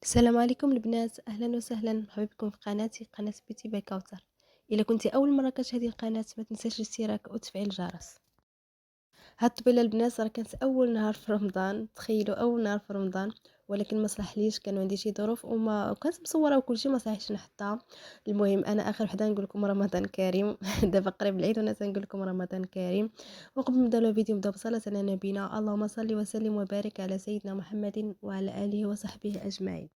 السلام عليكم البنات، اهلا وسهلا، مرحبا بكم في قناتي قناه بيتي باي كوثر. الا كنتي اول مره كتشاهدي القناه ما تنساش الاشتراك وتفعيل الجرس. هاد الطبيله البنات راه كانت اول نهار في رمضان، تخيلوا اول نهار في رمضان، ولكن ما صلحليش، كانوا عندي شي ظروف وكانت مصوره وكل شيء ما صحيحش نحطها. المهم انا اخر وحده نقول لكم رمضان كريم. دابا قريب العيد وانا تنقول لكم رمضان كريم. وقبل ما نبداو الفيديو نبداو بصلاه على نبينا، اللهم صل وسلم وبارك على سيدنا محمد وعلى اله وصحبه اجمعين.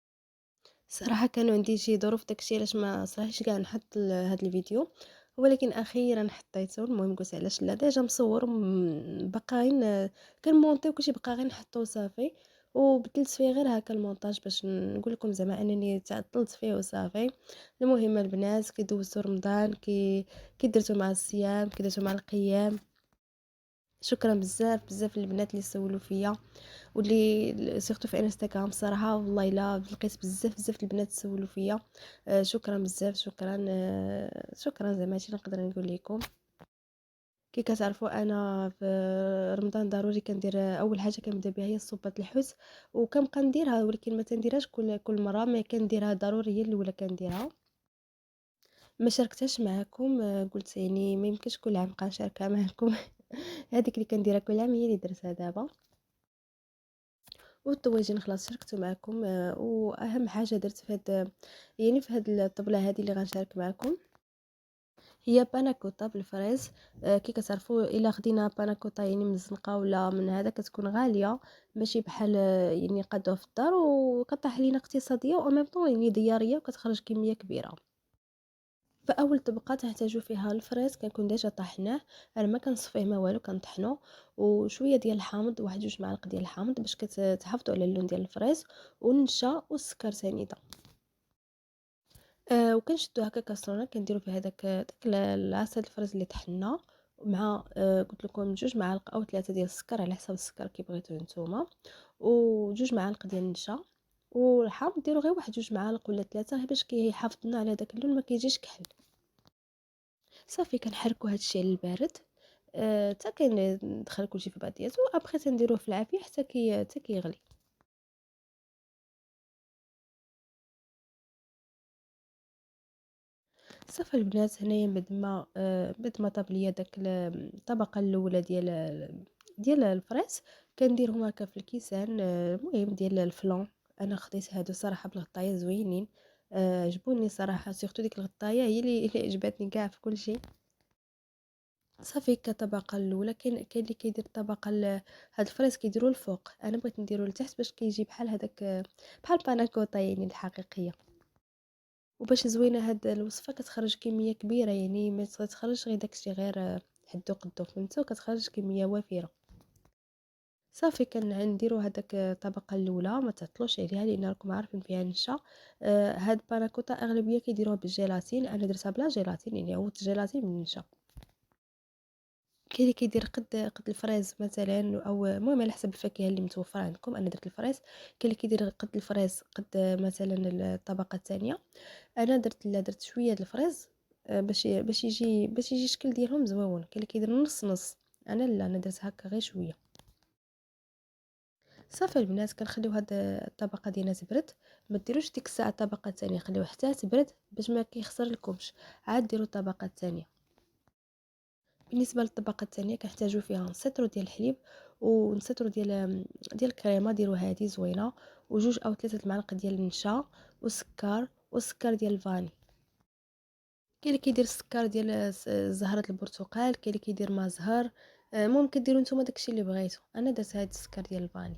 الصراحة كانوا عندي شي ظروف، داكشي علاش ما صراحش كاع نحط هاد الفيديو، ولكن اخيرا حطيته. المهم قلت علاش لا، ديجا مصور بقى غير كنمونطي وكلشي، بقى غير نحطو صافي. وبدلت فيه غير هكا المونتاج باش نقول لكم زعما انني تعطلت فيه وصافي. المهم البنات كي دوزتو رمضان، كي درتو مع الصيام، كي درتو مع القيام. شكرا بزاف بزاف للبنات اللي سولوا فيا، واللي سيرتو في انستغرام. صراحه والله الا لقيت بزاف بزاف البنات سولوا فيا. شكرا بزاف، شكرا. شكرا زعما هادشي اللي نقدر نقول لكم. كي كتعرفوا انا في رمضان ضروري كندير، اول حاجه كنبدا بها هي صوبه الحوت، وكنبقى نديرها ولكن ما تنديرهاش كل مره، ما كنديرها ضروري، هي الاولى كنديرها. ما شاركتهاش معاكم، قلت يعني ما يمكنش كل عام نبقى نشاركها معاكم. هذيك اللي كنديرها كل عام هي اللي درتها دابا. والطواجن خلاص شاركته معكم. واهم حاجه درت في هاد، يعني في هاد الطبله هذه اللي غنشارك معكم، هي باناكوتا بالفريز. كي كتعرفوا الا خدينا باناكوتا يعني من الزنقه ولا من هذا كتكون غاليه، ماشي بحال يعني قادوها في الدار، وكطيح لينا اقتصاديه و ميم طون يعني دياريه، وكتخرج كميه كبيره. فاول طبقه تحتاجوا فيها الفريز كنكون ديجا طحناه. انا ما كنصفيه ما والو، كنطحنو وشويه ديال الحامض، واحد جوج معالق ديال الحامض باش كتحافظوا على اللون ديال الفريز، والنشا والسكر سنيده. وكنشدو هكا كاسرونه كنديرو فيها داك العسل الفريز اللي طحنا، مع قلت لكم جوج معالق او ثلاثه ديال السكر على حسب السكر كي بغيتو نتوما، وجوج معالق ديال النشا. والحامض ديروا غير واحد جوج معالق ولا ثلاثه، غير باش كيحافظ لنا على داك اللون، ما كيجيش كحل. صافي كنحركو هادشي على البارد، حتى كندخل كلشي في بعضياتو، وابخي تنديروه في العافيه حتى كيغلي. صافي البنات، هنايا بعد ما طاب ليا داك الطبقه الاولى ديال الفريز، كنديرهم هكا في الكيسان. المهم ديال الفلان، انا خديت هادو صراحه بالغطايه زوينين. عجبوني صراحه، سيرتو ديك الغطايه هي اللي عجبتني كاع في كل شيء. صافي كطبقة الأولى، كاين اللي كيدير الطبقة هاد الفريز كيديروه الفوق، أنا بغيت نديرو لتحت باش كيجي بحال هداك، بحال باناكوطا يعني الحقيقية. وباش زوينة هاد الوصفة كتخرج كمية كبيرة، يعني ما تخرجش غير داكشي غير حدو قدو، فهمتو؟ كتخرج كمية وافرة. صافي نديرو هداك الطبقة الأولى، ما تعطلوش عليها لأن راكم عارفين فيها النشا. هاد باناكوطا أغلبية كيديروها بالجيلاتين، أنا درتها بلا جيلاتين، يعني عوضت الجيلاتين بالنشا. كاين اللي كيدير قد الفريز مثلا، او المهم على حسب الفاكهه اللي متوفره عندكم. انا درت الفريز. كاين اللي كيدير قد الفريز قد مثلا الطبقه الثانيه. انا درت شويه د الفريز، باش يجي الشكل ديالهم زويون. كاين اللي كيدير نص نص، انا لا، انا درت هكا غير شويه. صافي البنات كنخليو هاد الطبقه ديالنا تبرد. ما ديروش ديك الساعه الطبقه الثانيه، خليوها حتى تبرد باش ما كيخسر لكمش، عاد ديروا الطبقه الثانيه. بالنسبه للطبقه الثانيه كنحتاجو فيها نسيطرو ديال الحليب، ونسيطرو ديال الكريمه، ديروا هذه زوينه، وجوج او ثلاثه المعالق ديال النشا، والسكر ديال الفاني. كاين اللي كيدير السكر ديال زهره البرتقال، كاين اللي كيدير ما زهر. ممكن ديروا نتوما داكشي اللي بغيتو، انا درت هذا السكر ديال الفاني.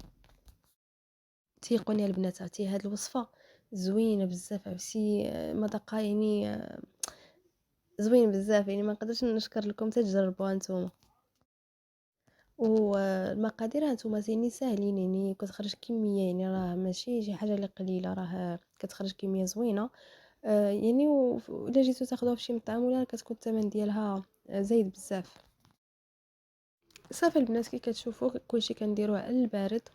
تيقوني البنات، عرفتي هاد الوصفه زوينه بزاف، عرفتي مذاقها يعني زوين بزاف، يعني ما نقدرش نشكر لكم تجربوها نتوما. والمقادير هانتوما زيني ساهلين، يعني كتخرج كميه، يعني راه ماشي شي حاجه اللي قليله، راه كتخرج كميه زوينه. يعني الا جيتو تاخدوها في شي مطعم ولا كتكون الثمن ديالها زايد بزاف. صافي البنات كي كتشوفوا كلشي كنديروه على البارد.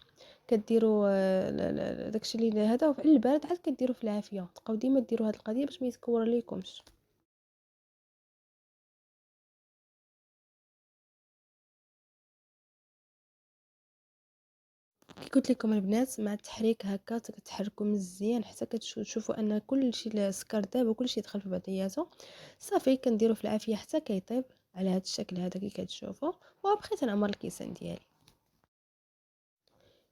كديروا داكشي اللي هذا على البارد، عاد كديروا في العافيه. تبقاو ديما ديروا هاد القضيه باش ما يتكور ليكمش. كي قلت لكم البنات مع التحريك هكا كتحركوا مزيان حتى تشوفوا ان كلشي السكر داب وكلشي دخل في بعضياته. صافي كنديرو في العافيه حتى كيطيب على هذا الشكل هذا كي كتشوفوا. وبقيت تنعمر الكيسان ديالي.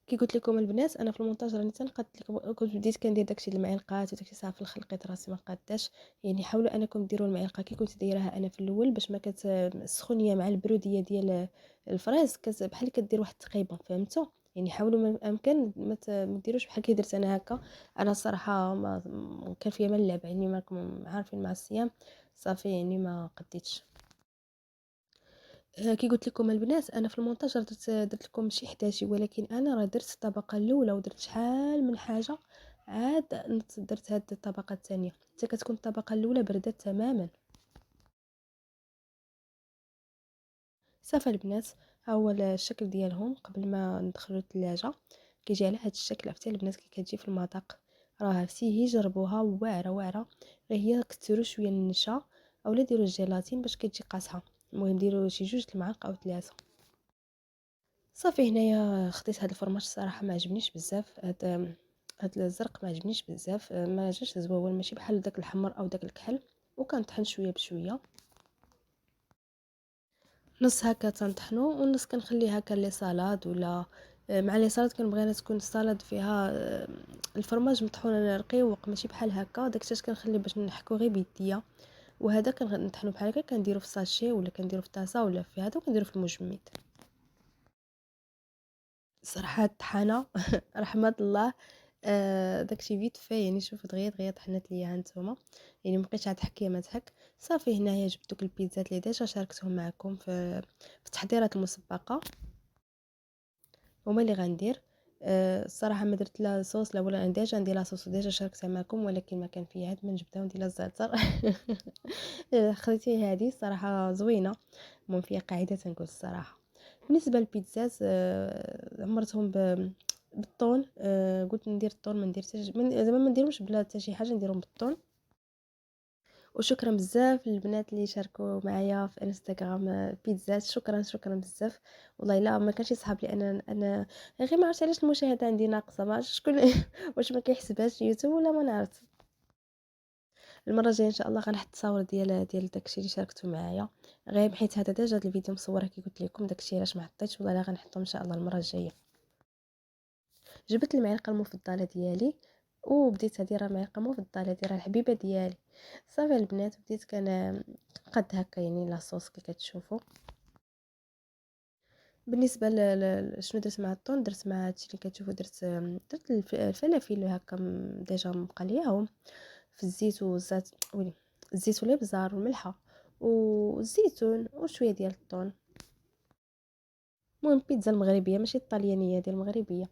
كي قلت لكم البنات انا في المونتاج راني تنقدت لكم، كنت بديت كندير داكشي المعلقات وداكشي صافي في الاخر لقيت راسي ما قاداش. يعني حاولوا انكم ديروا المعلقه كي كنت دايراها انا في الاول باش ما السخونيه مع البروديه ديال الفريز بحال كدير واحد التقيبه، فهمتوا؟ يعني حاولوا ما امكن ما ديروش بحال كي درت انا هكا. انا الصراحه ما كان فيا ما اللعب، يعني راكم عارفين مع الصيام صافي يعني ما قديتش. كي قلت لكم البنات انا في المونتاج درت لكم شي حداشي، ولكن انا راه درت الطبقه الاولى ودرت شحال من حاجه، عاد درت هاد الطبقه الثانيه حتى كتكون الطبقه الاولى بردت تماما. صافي البنات ها هو الشكل ديالهم قبل ما ندخلو الثلاجه. كيجي على هاد الشكل. عرفتي البنات كي كتجي في المذاق راه عرفتيه جربوها واعره واعره. غير هي كثروا شويه النشا اولا ديروا الجيلاتين باش كتجي قاصحه. المهم ديروا شي 2 المعالق او 3. صافي هنايا خديت هاد الفرماج الصراحه ما عجبنيش بزاف. هاد الزرق ما عجبنيش بزاف، ما جاش زوين ماشي بحال داك الحمر او داك الكحل. وكنطحن شويه بشويه، نص هكا تنطحنو ونص كنخلي هكا لي سالاد ولا مع لي سالاد كنبغيها تكون السالاد فيها الفرماج مطحون رقيق ماشي بحال هكا. داك الشيء كنخلي باش نحكو غير بيديا. وهذا كنطحنو بحال هكا كنديرو في ساشي ولا كنديرو في طاسه ولا في هذا وكنديرو في المجمد. صراحة الطحانة رحمة الله. داكشي فيت في يعني شوف دغيا طحنت ليا هانتوما. يعني مبقيتش عاد حكي ما تحك. صافي هنايا جبت دوك البيتزات اللي ديجا شاركتهم معكم في التحضيرات المسبقة. هما اللي غندير. الصراحه ما درت لا صوص لا ولا، انا ديجا ندير لا صوص ديجا شاركتها معكم، ولكن ما كان فيه عاد من جبتها وندير الزعتر. خديتي هذه الصراحه زوينه. المهم فيها قاعده تنقول الصراحه. بالنسبه للبيتزات عمرتهم بالطون. قلت ندير الطون ما ندير زعما ما نديرهمش بلا حتى شي حاجه نديرهم بالطون. وشكرا بزاف للبنات اللي شاركوا معايا في انستغرام بيتزات. شكرا بزاف. والله الا ما كانش يصحاب لي انا غير ما عرفتش علاش المشاهده عندي ناقصه، ما عرفتش شكون. واش ما كيحسبهاش يوتيوب ولا ما نعرف. المره الجايه ان شاء الله غنحط التصاور ديال داكشي اللي شاركتوا معايا، غير حيت هذا ديجا الفيديو مصوره كي قلت لكم. داكشي علاش ما حطيتش، والله لا غنحطهم ان شاء الله المره الجايه. جبت المعلقه المفضله ديالي وبديت ندير المعلقه المفضله ديال الحبيبه ديالي. صافي البنات بديت قد هكا يعني لاصوص كي كتشوفوا. بالنسبه شنو درت مع الطون، درت مع هادشي اللي كتشوفوا درت الفلافل هكا ديجا مقلياهم في الزيت والزيت ويلي الزيت والابزار والملحه والزيتون وشويه ديال الطون. المهم بيتزا المغربيه ماشي الطليانيه، ديال المغربيه.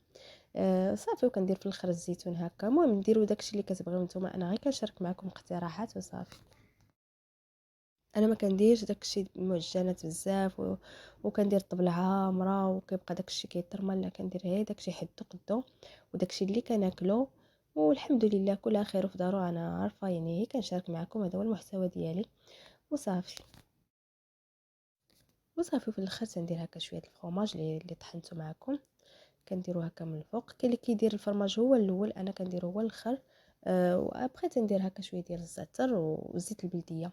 صافي وكندير في الاخر الزيتون هكا. المهم ديروا داكشي اللي كتبغيو نتوما، انا غير كنشارك معكم اقتراحات وصافي. انا ما كنديرش داكشي معجنات بزاف وكندير طبله عامره وكيبقى داكشي كيترمل. لا كندير غير داكشي حدو قدو وداكشي اللي كناكلو. والحمد لله كلها خير في دارو. انا عارفه يعني هي كنشارك معكم، هذا هو المحتوى ديالي وصافي. وصافي في الاخر تندير هكا شويه الفرماج اللي طحنته معكم. كنديرو هكا من الفوق. كاين اللي كيدير الفرماج هو الاول، انا كنديرو هو الاخر. وابخي تندير هكا شويه ديال الزعتر وزيت البلديه.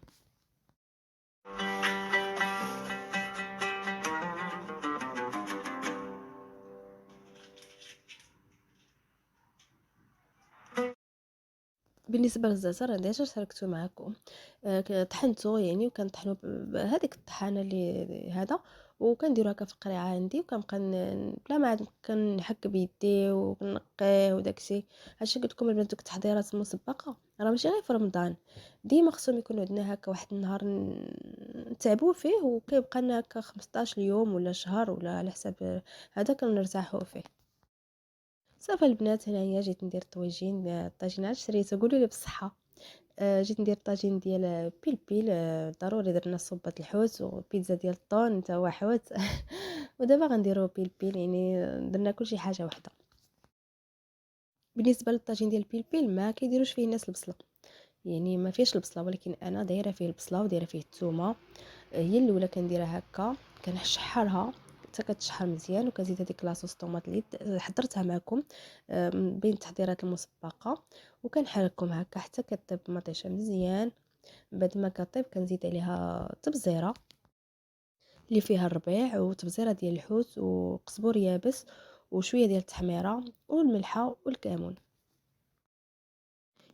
بالنسبه للزعتر انا ديجا شاركته معكم. طحنته يعني وكنطحنوا بهذيك الطحانه اللي هذا. وكنديرو هكا في القريعه عندي وكنبقى بلا ما عاد كنحك بيدي ونقيه وداكشي. هادشي قلت لكم البنات دوك التحضيرات المسبقه راه ماشي غير في رمضان، ديما خصهم يكونوا عندنا هكا واحد النهار نتعبوا فيه وكيبقى لنا هكا 15 يوم ولا شهر ولا على حساب هذا كنرتاحوا فيه. صافي البنات هنايا جيت ندير الطويجين. الطاجين عاد شريته قولوا لي بالصحه. جيت ندير طاجين ديال بيلبيل. ضروري درنا صوبة الحوت وبيتزا ديال الطون حتى هو حوت. ودابا غنديرو بيلبيل يعني درنا كلشي حاجه واحده. بالنسبه للطاجين ديال البيلبيل ما كيديروش فيه الناس البصله، يعني ما فيهش البصله، ولكن انا دايره فيه البصله ودايره فيه الثومه. هي الاولى كنديرها هكا كنشحرها حتى كتشحر مزيان، وكنزيد هذيك لاصوص طوماط اللي حضرتها معكم من بين التحضيرات المسبقه، وكنحركهم هكا حتى كطيب مطيشه مزيان. بعد ما كطيب كنزيد عليها تبزيره اللي فيها الربيع، وتبزيره ديال الحوت وقزبور يابس وشويه ديال التحميره والملحه والكمون.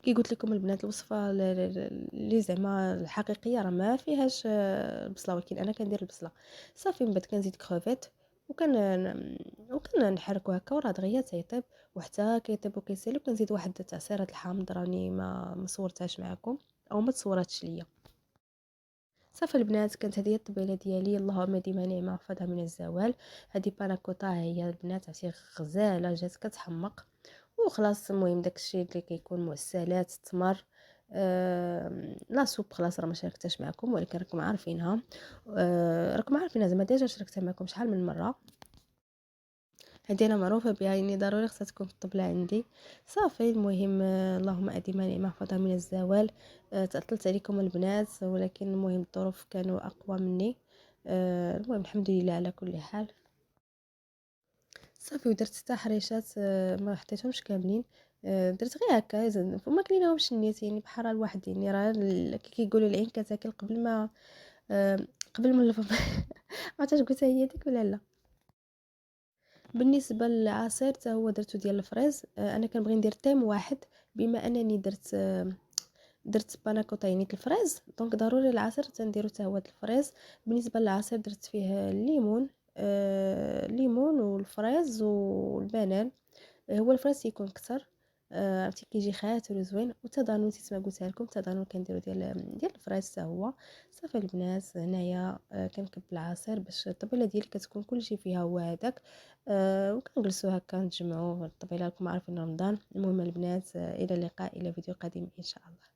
كي قلت لكم البنات الوصفه اللي زعما الحقيقيه راه ما فيهاش البصله، ولكن انا كندير البصله صافي. من بعد كنزيد كروفيت وكان نحركو هكا وراه دغيا تيطيب، وحتى كيطيب وكيسالي. كنزيد واحد تعصيره الحامض راني ما صورتهاش معكم او ما تصوراتش ليا. صافي البنات، كانت هذه الطبيله ديالي، اللهم ديما نعمه وحفظها من الزوال. هذه باناكوطا هي البنات، عرفتي غزاله جات كتحمق وخلاص. المهم داكشي اللي كيكون معسلات التمر. لا سوب خلاص راه ما شاركتهاش معكم، ولكن راكم عارفينها. راكم عارفينها زعما ديجا شاركتها معكم شحال من مره. هذه انا معروفه بها، يعني ضروري خصها تكون في الطبله عندي. صافي المهم اللهم اديما نعمه وحفظها من الزوال. تعطلت عليكم البنات، ولكن المهم الظروف كانوا اقوى مني. المهم الحمد لله على كل حال. صافي ودرت حتى حريشات ما حطيتهمش كاملين. درت غير هكا وما كليناهمش النيت، يعني بحال الواحد يعني راه كي كيقولوا العين كتاكل قبل ما الفم. ما عرفتش قلتها هي ديك ولا لا. بالنسبه للعصير حتى هو درتو ديال الفريز. انا كنبغي ندير طيم واحد، بما انني درت باناكوطا يعني الفريز، دونك ضروري العصير تنديرو حتى هو الفريز. بالنسبه للعصير درت فيه الليمون، الليمون والفريز والبنان. هو الفريز يكون كتر، عرفتي كيجي خاطر وزوين. وتضانون نسيت ما قلتها لكم، تضانون كنديرو ديال الفريز حتى هو. صافي البنات هنايا كنكب العصير باش الطبيله ديالي كتكون كلشي فيها هو هذاك. وكنجلسو هكا نتجمعوا الطبيله، راكم عارفين رمضان. المهم البنات الى اللقاء، الى فيديو قادم ان شاء الله.